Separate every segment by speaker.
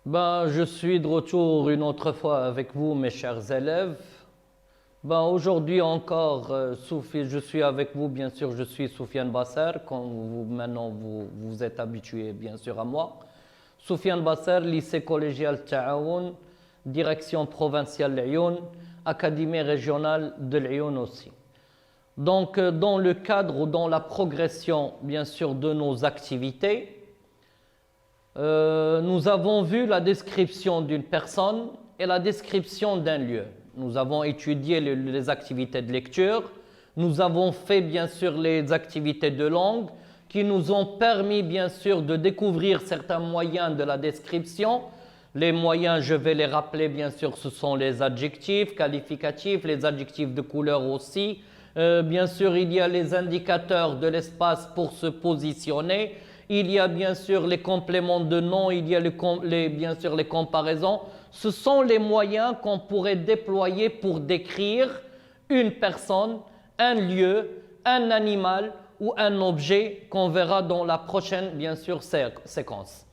Speaker 1: Je suis de retour une autre fois avec vous, mes chers élèves. Aujourd'hui encore, je suis avec vous, bien sûr, je suis Soufiane Basser, comme maintenant vous êtes habitués, bien sûr, à moi. Soufiane Basser, lycée collégial Ta'aoun, direction provinciale Lyon, académie régionale de Lyon aussi. Donc, dans le cadre ou dans la progression, bien sûr, de nos activités, nous avons vu la description d'une personne et la description d'un lieu. Nous avons étudié les activités de lecture, nous avons fait bien sûr les activités de langue qui nous ont permis bien sûr de découvrir certains moyens de la description. Les moyens, je vais les rappeler bien sûr, ce sont les adjectifs qualificatifs, les adjectifs de couleur aussi. Bien sûr, il y a les indicateurs de l'espace pour se positionner. Il y a bien sûr les compléments de nom, il y a bien sûr les comparaisons. Ce sont les moyens qu'on pourrait déployer pour décrire une personne, un lieu, un animal ou un objet qu'on verra dans la prochaine, bien sûr, séquence.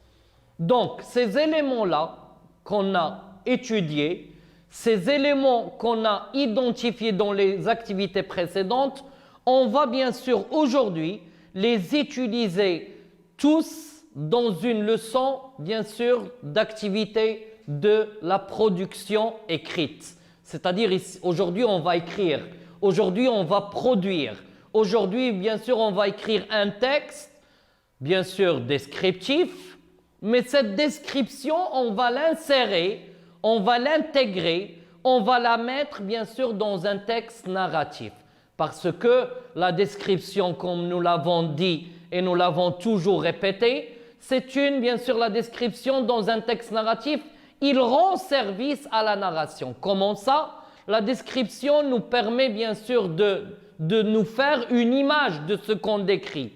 Speaker 1: Donc, ces éléments-là qu'on a étudiés, ces éléments qu'on a identifiés dans les activités précédentes, on va bien sûr aujourd'hui les utiliser tous dans une leçon, bien sûr, d'activité de la production écrite. C'est-à-dire, aujourd'hui, on va écrire. Aujourd'hui, on va produire. Aujourd'hui, bien sûr, on va écrire un texte, bien sûr, descriptif, mais cette description, on va l'insérer, on va l'intégrer, on va la mettre, bien sûr, dans un texte narratif. Parce que la description, comme nous l'avons dit, et nous l'avons toujours répété, c'est bien sûr, la description dans un texte narratif, il rend service à la narration. Comment ça? La description nous permet bien sûr de nous faire une image de ce qu'on décrit.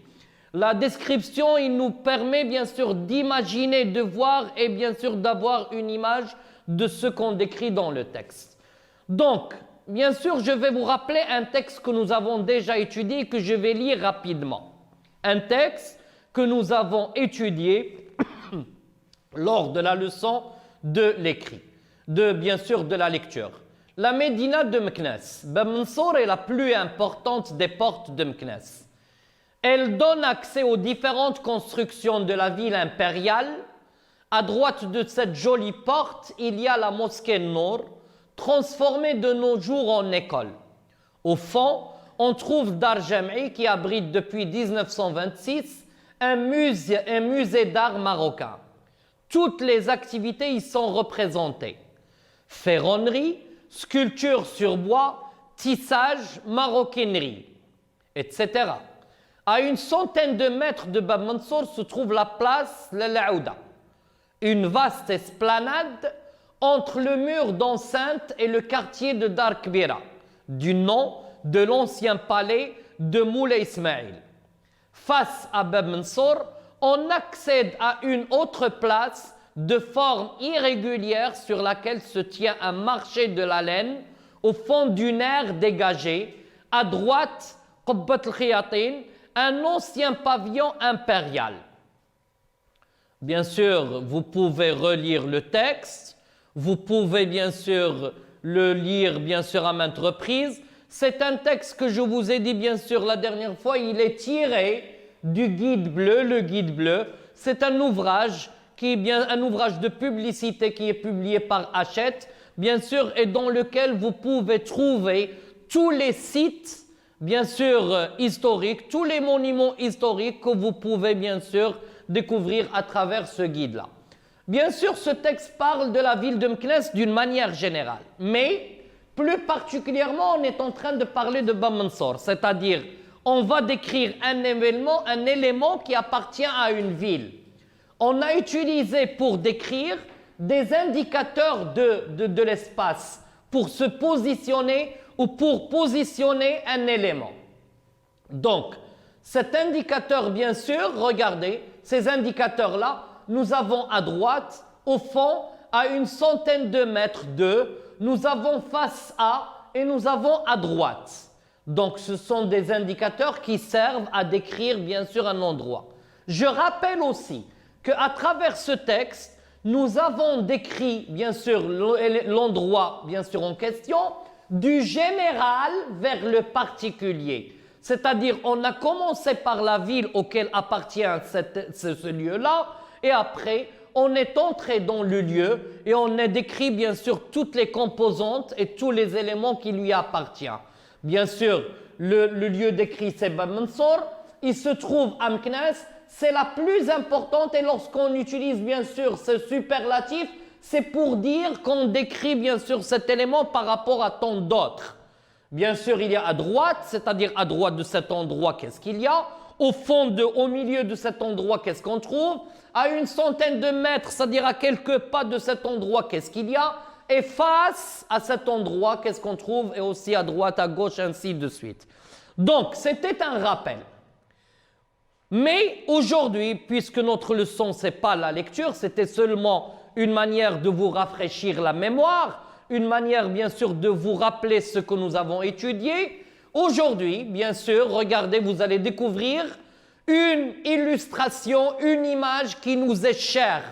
Speaker 1: La description, il nous permet bien sûr d'imaginer, de voir et bien sûr d'avoir une image de ce qu'on décrit dans le texte. Donc, bien sûr, je vais vous rappeler un texte que nous avons déjà étudié et que je vais lire rapidement. Un texte que nous avons étudié lors de la leçon de l'écrit, bien sûr de la lecture. La Médina de Meknès. Bab Mansour est la plus importante des portes de Meknès. Elle donne accès aux différentes constructions de la ville impériale. À droite de cette jolie porte, il y a la mosquée Nour, transformée de nos jours en école. Au fond, on trouve Dar Jam'i qui abrite depuis 1926 un musée d'art marocain. Toutes les activités y sont représentées. Ferronnerie, sculpture sur bois, tissage, maroquinerie, etc. À une centaine de mètres de Bab Mansour se trouve la place L'Aouda, une vaste esplanade entre le mur d'enceinte et le quartier de Dar Kbira, du nom de l'ancien palais de Moulay Ismail. Face à Bab Mansour, on accède à une autre place de forme irrégulière sur laquelle se tient un marché de la laine au fond d'une aire dégagée. À droite, Qubbat al-Khiyatin, un ancien pavillon impérial. Bien sûr, vous pouvez relire le texte, vous pouvez bien sûr le lire bien sûr à maintes reprises. C'est un texte que je vous ai dit bien sûr la dernière fois, il est tiré du Guide bleu, le Guide bleu. C'est un ouvrage qui est bien un ouvrage de publicité qui est publié par Hachette, bien sûr, et dans lequel vous pouvez trouver tous les sites, bien sûr, historiques, tous les monuments historiques que vous pouvez bien sûr découvrir à travers ce guide-là. Bien sûr, ce texte parle de la ville de Meknès d'une manière générale, mais plus particulièrement, on est en train de parler de Bab Mansour, c'est-à-dire on va décrire un élément qui appartient à une ville. On a utilisé pour décrire des indicateurs de l'espace pour se positionner ou pour positionner un élément. Donc, cet indicateur, bien sûr, regardez, ces indicateurs-là, nous avons à droite, au fond, à une centaine de mètres d'eux, nous avons face à et nous avons à droite. Donc, ce sont des indicateurs qui servent à décrire, bien sûr, un endroit. Je rappelle aussi qu'à travers ce texte, nous avons décrit, bien sûr, l'endroit, bien sûr, en question, du général vers le particulier. C'est-à-dire, on a commencé par la ville auquel appartient ce lieu-là, et après, on est entré dans le lieu et on a décrit, bien sûr, toutes les composantes et tous les éléments qui lui appartiennent. Bien sûr, le lieu décrit, c'est Bab Mansour. Il se trouve à Meknès. C'est la plus importante, et lorsqu'on utilise, bien sûr, ce superlatif, c'est pour dire qu'on décrit, bien sûr, cet élément par rapport à tant d'autres. Bien sûr, il y a à droite, c'est-à-dire à droite de cet endroit, qu'est-ce qu'il y a? Au milieu de cet endroit, qu'est-ce qu'on trouve? À une centaine de mètres, c'est-à-dire à quelques pas de cet endroit, qu'est-ce qu'il y a? Et face à cet endroit, qu'est-ce qu'on trouve? Et aussi à droite, à gauche, ainsi de suite. Donc, c'était un rappel. Mais aujourd'hui, puisque notre leçon, ce n'est pas la lecture, c'était seulement une manière de vous rafraîchir la mémoire, une manière, bien sûr, de vous rappeler ce que nous avons étudié. Aujourd'hui, bien sûr, regardez, vous allez découvrir une illustration, une image qui nous est chère.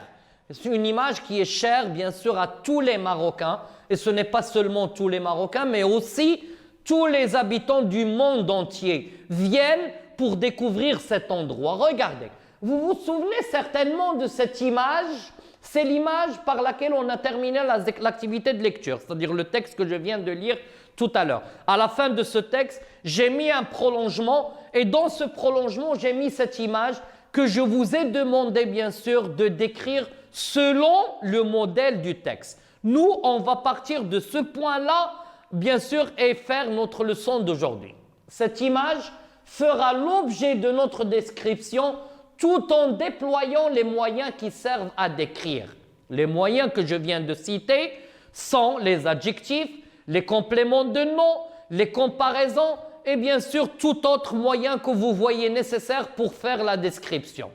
Speaker 1: C'est une image qui est chère, bien sûr, à tous les Marocains. Et ce n'est pas seulement tous les Marocains, mais aussi tous les habitants du monde entier viennent pour découvrir cet endroit. Regardez, vous vous souvenez certainement de cette image. C'est l'image par laquelle on a terminé l'activité de lecture, c'est-à-dire le texte que je viens de lire tout à l'heure. À la fin de ce texte, j'ai mis un prolongement, et dans ce prolongement, j'ai mis cette image que je vous ai demandé, bien sûr, de décrire selon le modèle du texte. Nous, on va partir de ce point-là, bien sûr, et faire notre leçon d'aujourd'hui. Cette image fera l'objet de notre description tout en déployant les moyens qui servent à décrire. Les moyens que je viens de citer sont les adjectifs, les compléments de nom, les comparaisons et bien sûr tout autre moyen que vous voyez nécessaire pour faire la description.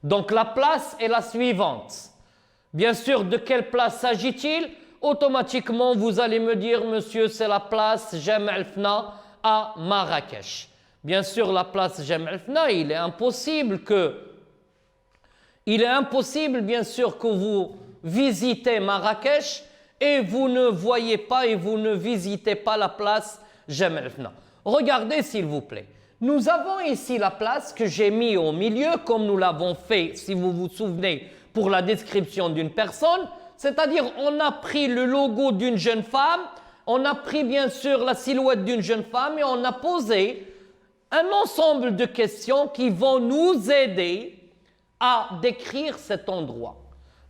Speaker 1: Donc la place est la suivante. Bien sûr, de quelle place s'agit-il? Automatiquement, vous allez me dire, monsieur, c'est la place Jem El Fna à Marrakech. Bien sûr, la place Jem El Fna, il est impossible, bien sûr, que vous visitez Marrakech et vous ne voyez pas et vous ne visitez pas la place Jem El Fna. Regardez, s'il vous plaît. Nous avons ici la place que j'ai mis au milieu, comme nous l'avons fait, si vous vous souvenez, pour la description d'une personne. C'est-à-dire, on a pris le logo d'une jeune femme, on a pris bien sûr la silhouette d'une jeune femme et on a posé un ensemble de questions qui vont nous aider à décrire cet endroit.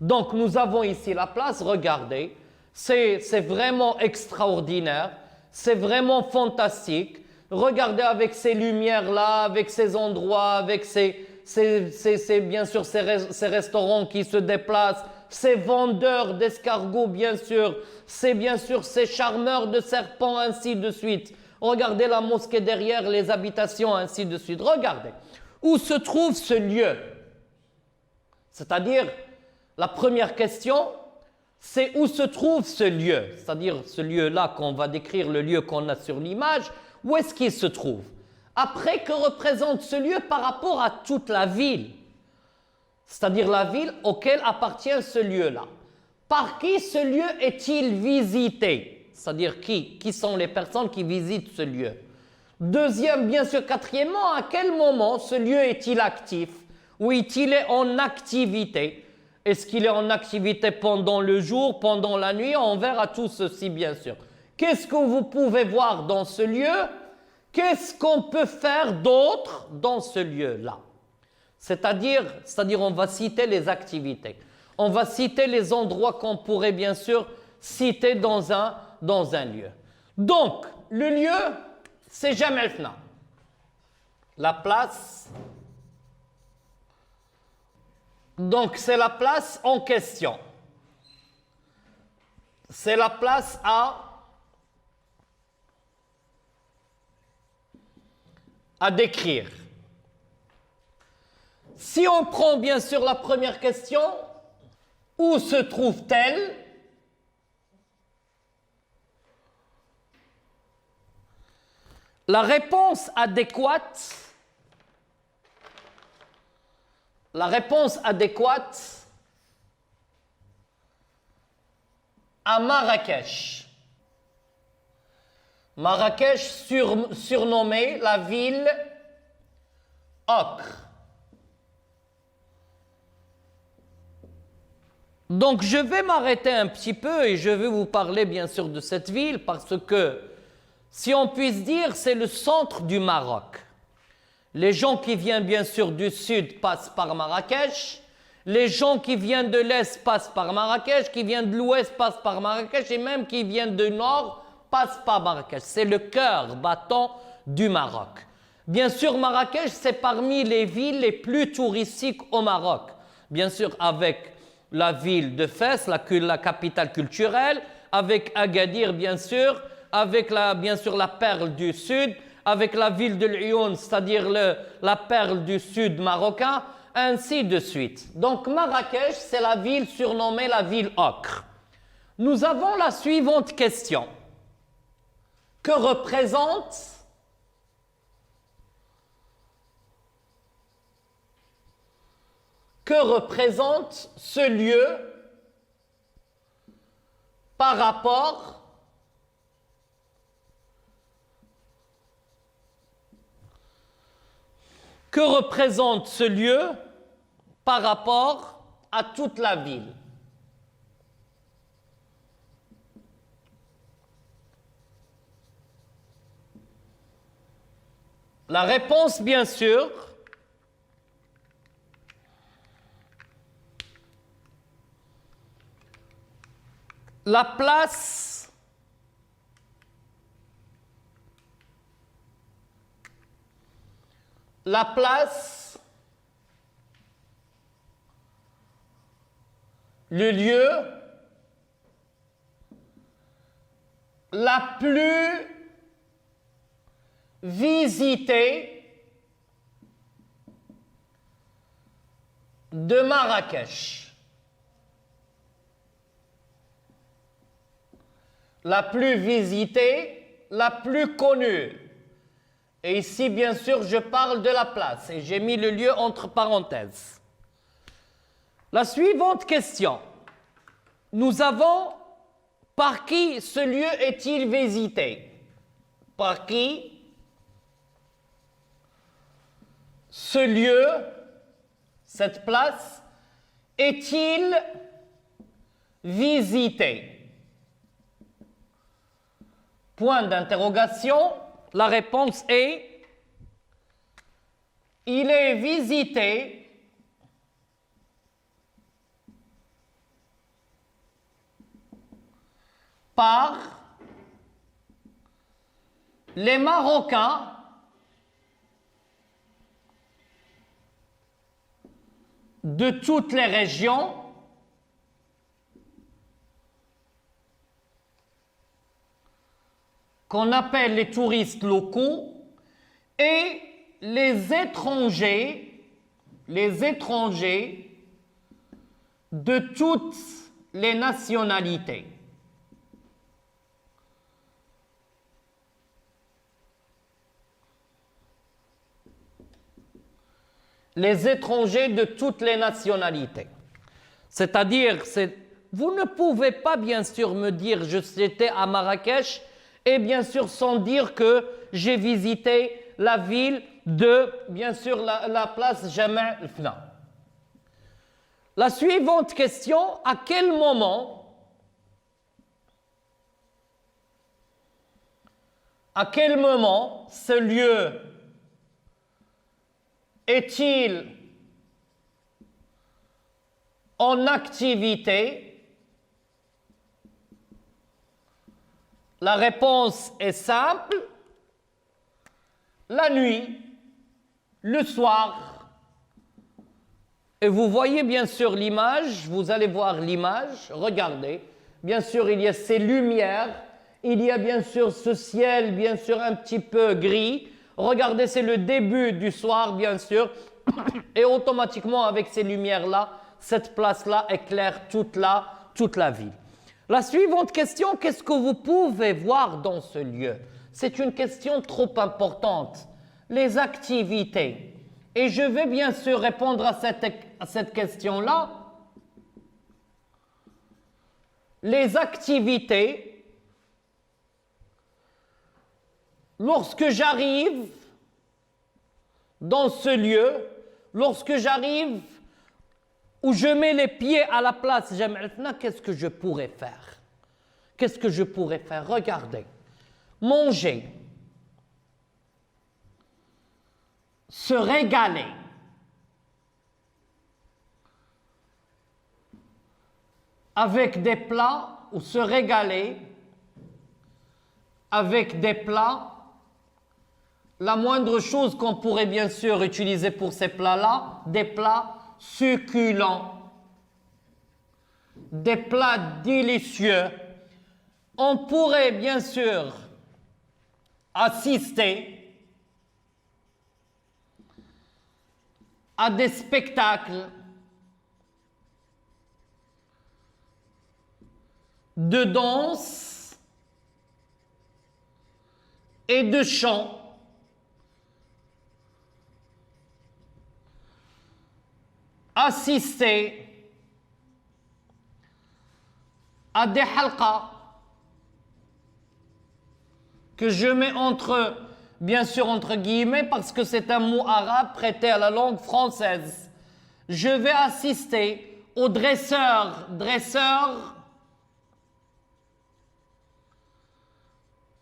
Speaker 1: Donc, nous avons ici la place, regardez, c'est vraiment extraordinaire, c'est vraiment fantastique. Regardez avec ces lumières-là, avec ces endroits, avec bien sûr ces restaurants qui se déplacent, ces vendeurs d'escargots, bien sûr, ces charmeurs de serpents, ainsi de suite. Regardez la mosquée derrière, les habitations, ainsi de suite. Regardez. Où se trouve ce lieu? C'est-à-dire, la première question, c'est où se trouve ce lieu? C'est-à-dire, ce lieu-là qu'on va décrire, le lieu qu'on a sur l'image, où est-ce qu'il se trouve? Après, que représente ce lieu par rapport à toute la ville? C'est-à-dire la ville auquel appartient ce lieu-là. Par qui ce lieu est-il visité? C'est-à-dire qui sont les personnes qui visitent ce lieu? Deuxième, bien sûr, quatrièmement, à quel moment ce lieu est-il actif? Ou est-il en activité? Est-ce qu'il est en activité pendant le jour, pendant la nuit? On verra tout ceci, bien sûr. Qu'est-ce que vous pouvez voir dans ce lieu? Qu'est-ce qu'on peut faire d'autre dans ce lieu-là? C'est-à-dire, on va citer les activités. On va citer les endroits qu'on pourrait bien sûr citer dans un lieu. Donc, le lieu, c'est Jem El Fna. La place, donc c'est la place en question. C'est la place à décrire. Si on prend bien sûr la première question, où se trouve-t-elle? La réponse adéquate à Marrakech. Marrakech surnommée la ville ocre. Donc je vais m'arrêter un petit peu et je vais vous parler bien sûr de cette ville parce que, si on puisse dire, c'est le centre du Maroc. Les gens qui viennent bien sûr du sud passent par Marrakech, les gens qui viennent de l'est passent par Marrakech, qui viennent de l'ouest passent par Marrakech et même qui viennent du nord passent par Marrakech. C'est le cœur battant du Maroc. Bien sûr, Marrakech, c'est parmi les villes les plus touristiques au Maroc. Bien sûr, avec la ville de Fès, la capitale culturelle, avec Agadir, bien sûr, avec bien sûr la perle du sud, avec la ville de Lyoun, c'est-à-dire la perle du sud marocain, ainsi de suite. Donc Marrakech, c'est la ville surnommée la ville ocre. Nous avons la suivante question. Que représente ce lieu par rapport à toute la ville? La réponse, bien sûr, la place le lieu la plus visitée de Marrakech. La plus visitée, la plus connue. Et ici, bien sûr, je parle de la place et j'ai mis le lieu entre parenthèses. La suivante question. Nous avons, par qui ce lieu est-il visité? Par qui ce lieu, cette place, est-il visité? Point d'interrogation. La réponse est: il est visité par les Marocains de toutes les régions qu'on appelle les touristes locaux et les étrangers de toutes les nationalités. Les étrangers de toutes les nationalités. C'est-à-dire, vous ne pouvez pas bien sûr me dire j'étais à Marrakech et bien sûr sans dire que j'ai visité la ville de, bien sûr, la place Jamal el-Fna. La suivante question, à quel moment ce lieu est-il en activité? La réponse est simple: la nuit, le soir. Et vous voyez bien sûr l'image, vous allez voir l'image, regardez. Bien sûr, il y a ces lumières, il y a bien sûr ce ciel, bien sûr un petit peu gris. Regardez, c'est le début du soir, bien sûr. Et automatiquement, avec ces lumières-là, cette place-là éclaire toute la ville. La suivante question, qu'est-ce que vous pouvez voir dans ce lieu? C'est une question trop importante. Les activités. Et je vais bien sûr répondre à cette question-là les activités lorsque j'arrive dans ce lieu, lorsque j'arrive où je mets les pieds à la place Jam' al-Fna, qu'est-ce que je pourrais faire? Qu'est-ce que je pourrais faire? Regardez, manger, se régaler, avec des plats, ou se régaler avec des plats. La moindre chose qu'on pourrait bien sûr utiliser pour ces plats-là, des plats succulents, des plats délicieux. On pourrait bien sûr assister à des spectacles de danse et de chant. Assister à des halqa que je mets bien sûr entre guillemets parce que c'est un mot arabe prêté à la langue française. Je vais assister aux dresseurs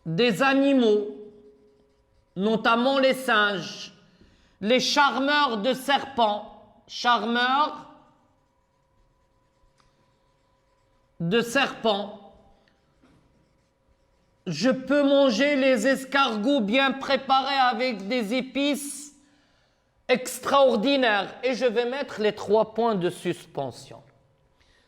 Speaker 1: des animaux, notamment les singes, les charmeurs de serpents, Je peux manger les escargots bien préparés avec des épices extraordinaires. Et je vais mettre les 3 points de suspension.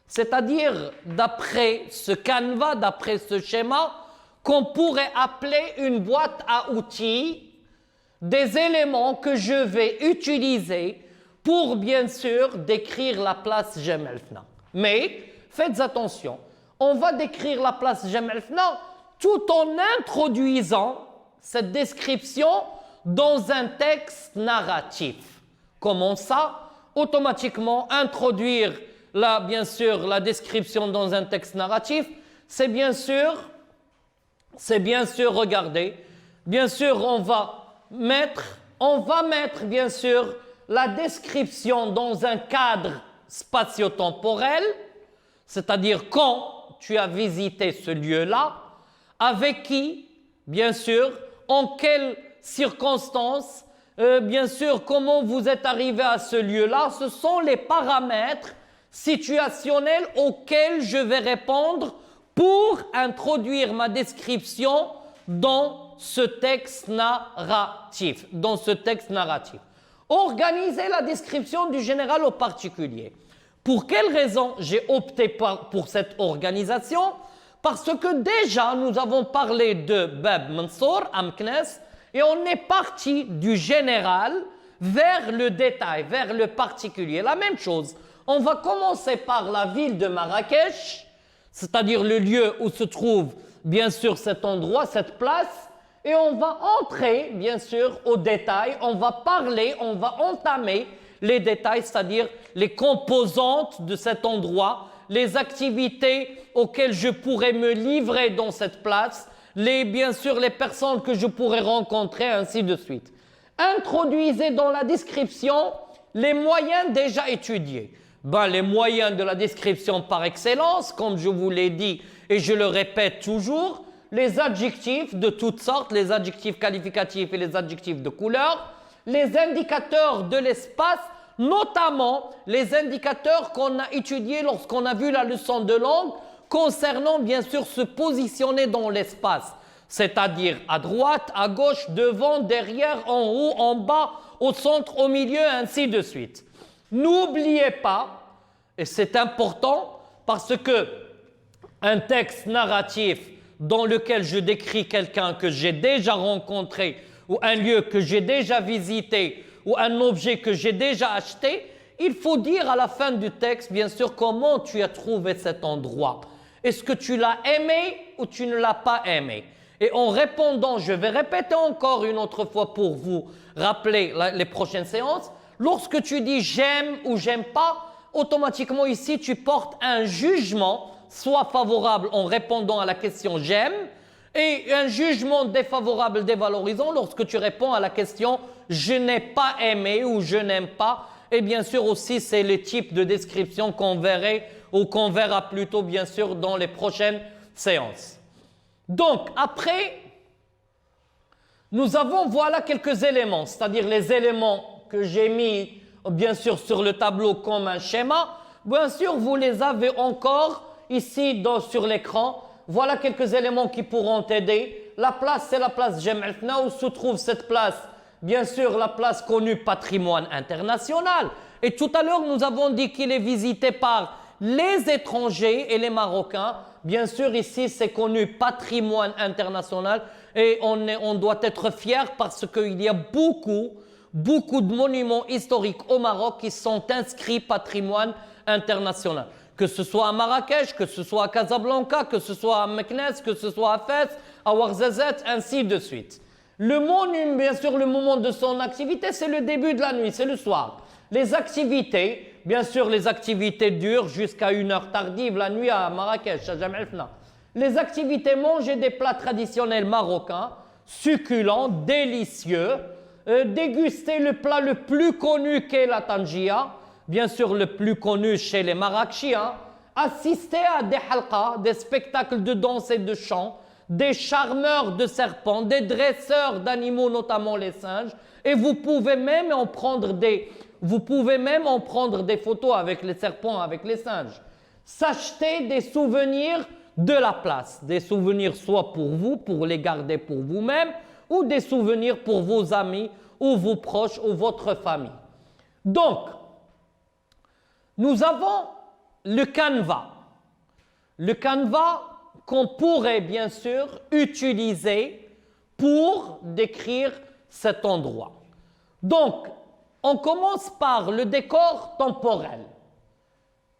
Speaker 1: C'est-à-dire, d'après ce canevas, d'après ce schéma, qu'on pourrait appeler une boîte à outils, des éléments que je vais utiliser pour bien sûr décrire la place Jam' al-Fna. Mais faites attention, on va décrire la place Jam' al-Fna tout en introduisant cette description dans un texte narratif. Comment ça? Automatiquement introduire bien sûr la description dans un texte narratif, c'est bien sûr, regardez, bien sûr on va mettre bien sûr la description dans un cadre spatio-temporel, c'est-à-dire quand tu as visité ce lieu-là, avec qui, bien sûr, en quelles circonstances, bien sûr, comment vous êtes arrivé à ce lieu-là, ce sont les paramètres situationnels auxquels je vais répondre pour introduire ma description dans ce texte narratif. Organiser la description du général au particulier. Pour quelle raison j'ai opté pour cette organisation? Parce que déjà, nous avons parlé de Bab Mansour, Amknes, et on est parti du général vers le détail, vers le particulier. La même chose, on va commencer par la ville de Marrakech, c'est-à-dire le lieu où se trouve bien sûr cet endroit, cette place, et on va entrer bien sûr au détail, on va parler, on va entamer les détails, c'est-à-dire les composantes de cet endroit, les activités auxquelles je pourrais me livrer dans cette place, bien sûr les personnes que je pourrais rencontrer, ainsi de suite. Introduisez dans la description les moyens déjà étudiés. Les moyens de la description par excellence, comme je vous l'ai dit et je le répète toujours, les adjectifs de toutes sortes, les adjectifs qualificatifs et les adjectifs de couleur, les indicateurs de l'espace, notamment les indicateurs qu'on a étudiés lorsqu'on a vu la leçon de langue concernant bien sûr se positionner dans l'espace, c'est-à-dire à droite, à gauche, devant, derrière, en haut, en bas, au centre, au milieu, ainsi de suite. N'oubliez pas, et c'est important parce que un texte narratif dans lequel je décris quelqu'un que j'ai déjà rencontré ou un lieu que j'ai déjà visité ou un objet que j'ai déjà acheté, il faut dire à la fin du texte, bien sûr, comment tu as trouvé cet endroit. Est-ce que tu l'as aimé ou tu ne l'as pas aimé? Et en répondant, je vais répéter encore une autre fois pour vous rappeler les prochaines séances, lorsque tu dis j'aime ou j'aime pas, automatiquement ici tu portes un jugement soit favorable en répondant à la question j'aime, et un jugement défavorable, dévalorisant lorsque tu réponds à la question je n'ai pas aimé ou je n'aime pas. Et bien sûr aussi, c'est le type de description qu'on verrait ou qu'on verra plutôt bien sûr dans les prochaines séances. Donc après, nous avons voilà quelques éléments, c'est-à-dire les éléments que j'ai mis bien sûr sur le tableau comme un schéma. Bien sûr, vous les avez encore ici sur l'écran. Voilà quelques éléments qui pourront t'aider. La place, c'est la place Jam'al-Fna, où se trouve cette place. Bien sûr, la place connue patrimoine international. Et tout à l'heure, nous avons dit qu'il est visité par les étrangers et les Marocains. Bien sûr, ici, c'est connu patrimoine international. Et on doit être fier parce qu'il y a beaucoup de monuments historiques au Maroc qui sont inscrits patrimoine international. Que ce soit à Marrakech, que ce soit à Casablanca, que ce soit à Meknès, que ce soit à Fès, à Ouarzazate, ainsi de suite. Le monument, bien sûr, le moment de son activité, c'est le début de la nuit, c'est le soir. Les activités, bien sûr, les activités durent jusqu'à 1h tardive la nuit à Marrakech, à Jam'al-Fna. Les activités, manger des plats traditionnels marocains, succulents, délicieux, déguster le plat le plus connu qu'est la tangia, bien sûr le plus connu chez les Marrakchis, assister à des halqa, des spectacles de danse et de chant, des charmeurs de serpents, des dresseurs d'animaux, notamment les singes, et vous pouvez même en prendre des photos avec les serpents, avec les singes. S'acheter des souvenirs de la place, des souvenirs soit pour vous, pour les garder pour vous-même, ou des souvenirs pour vos amis, ou vos proches, ou votre famille. Donc, nous avons le canevas. Le canevas qu'on pourrait bien sûr utiliser pour décrire cet endroit. Donc, on commence par le décor temporel.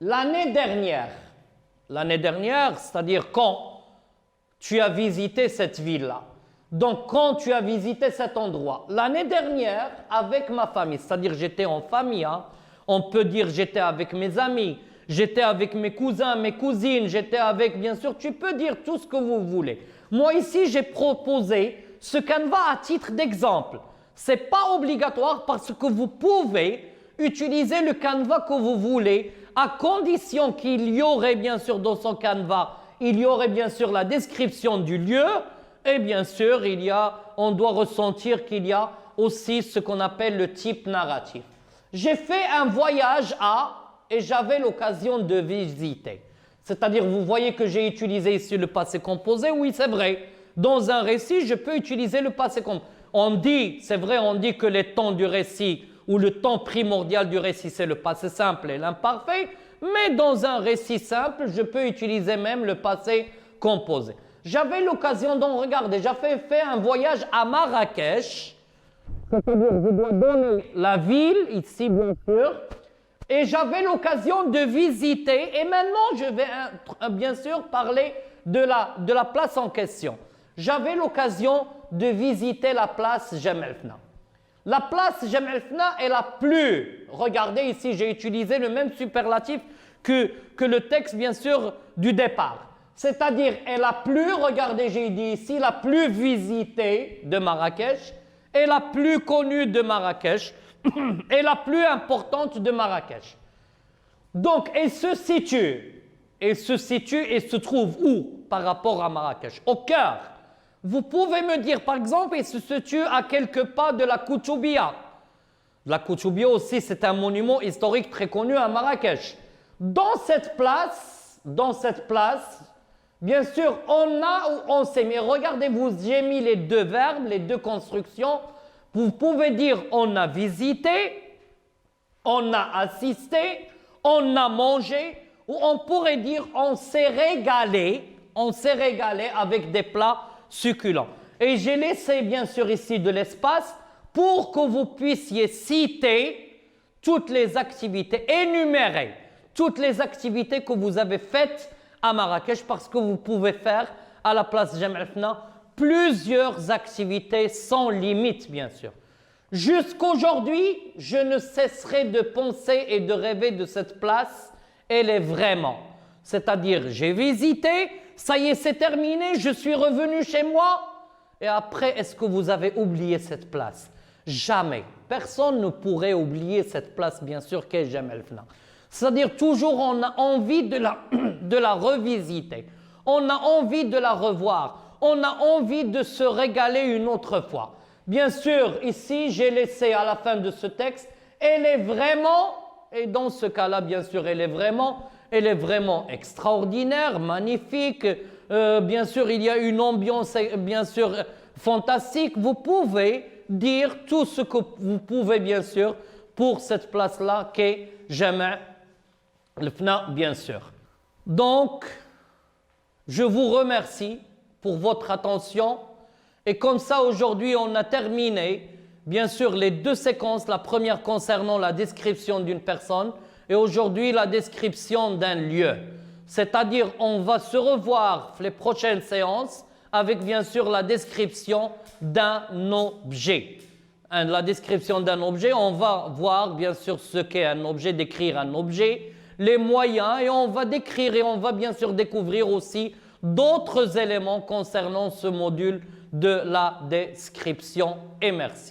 Speaker 1: L'année dernière, c'est-à-dire quand tu as visité cette ville-là, donc quand tu as visité cet endroit, l'année dernière avec ma famille, c'est-à-dire j'étais en famille, on peut dire j'étais avec mes amis, j'étais avec mes cousins, mes cousines, j'étais avec, bien sûr, tu peux dire tout ce que vous voulez. Moi ici, j'ai proposé ce canevas à titre d'exemple. Ce n'est pas obligatoire parce que vous pouvez utiliser le canevas que vous voulez à condition qu'il y aurait bien sûr dans son canevas, il y aurait bien sûr la description du lieu et bien sûr, on doit ressentir qu'il y a aussi ce qu'on appelle le type narratif. J'ai fait un voyage et j'avais l'occasion de visiter. C'est-à-dire, vous voyez que j'ai utilisé ici le passé composé. Oui, c'est vrai. Dans un récit, je peux utiliser le passé composé. On dit que les temps du récit ou le temps primordial du récit, c'est le passé simple et l'imparfait. Mais dans un récit simple, je peux utiliser même le passé composé. J'avais l'occasion d'en regarder. J'avais fait un voyage à Marrakech. C'est-à-dire, je dois donner la ville, ici bien sûr. Et j'avais l'occasion de visiter. Et maintenant, je vais bien sûr parler de la place en question. J'avais l'occasion de visiter la place Jam'al-Fna. La place Jam'al-Fna est la plus, regardez ici, j'ai utilisé le même superlatif que le texte, bien sûr, du départ. C'est-à-dire, est la plus, regardez, j'ai dit ici, la plus visitée de Marrakech, est la plus connue de Marrakech, et la plus importante de Marrakech. Donc, elle se situe et se trouve où par rapport à Marrakech? Au cœur. Vous pouvez me dire, par exemple, il se situe à quelques pas de la Koutoubia. La Koutoubia aussi, c'est un monument historique très connu à Marrakech. Dans cette place, bien sûr, on a ou on sait, mais regardez-vous, j'ai mis les deux verbes, les deux constructions. Vous pouvez dire on a visité, on a assisté, on a mangé, ou on pourrait dire on s'est régalé avec des plats succulents. Et j'ai laissé bien sûr ici de l'espace pour que vous puissiez citer toutes les activités, énumérer toutes les activités que vous avez faites à Marrakech, parce que vous pouvez faire à la place Jam'al-Fna plusieurs activités sans limite, bien sûr. Jusqu'aujourd'hui, je ne cesserai de penser et de rêver de cette place. Elle est vraiment C'est-à-dire, j'ai visité, ça y est, c'est terminé, je suis revenu chez moi. Et après, est-ce que vous avez oublié cette place? Jamais. Personne ne pourrait oublier cette place, bien sûr, qu'est Jam El Fna. C'est-à-dire, toujours on a envie de la revisiter. On a envie de la revoir. On a envie de se régaler une autre fois. Bien sûr, ici, j'ai laissé à la fin de ce texte, elle est vraiment, et dans ce cas-là, bien sûr, elle est vraiment extraordinaire, magnifique. Bien sûr, il y a une ambiance, bien sûr, fantastique. Vous pouvez dire tout ce que vous pouvez, bien sûr, pour cette place-là qu'est Jam' El Fna, bien sûr. Donc, je vous remercie pour votre attention. Et comme ça, aujourd'hui, on a terminé, bien sûr, les deux séquences. La première concernant la description d'une personne et aujourd'hui, la description d'un lieu. C'est-à-dire, on va se revoir les prochaines séances avec, bien sûr, la description d'un objet. La description d'un objet, on va voir, bien sûr, ce qu'est un objet, décrire un objet, les moyens, et on va décrire et on va, bien sûr, découvrir aussi d'autres éléments concernant ce module de la description. Et merci.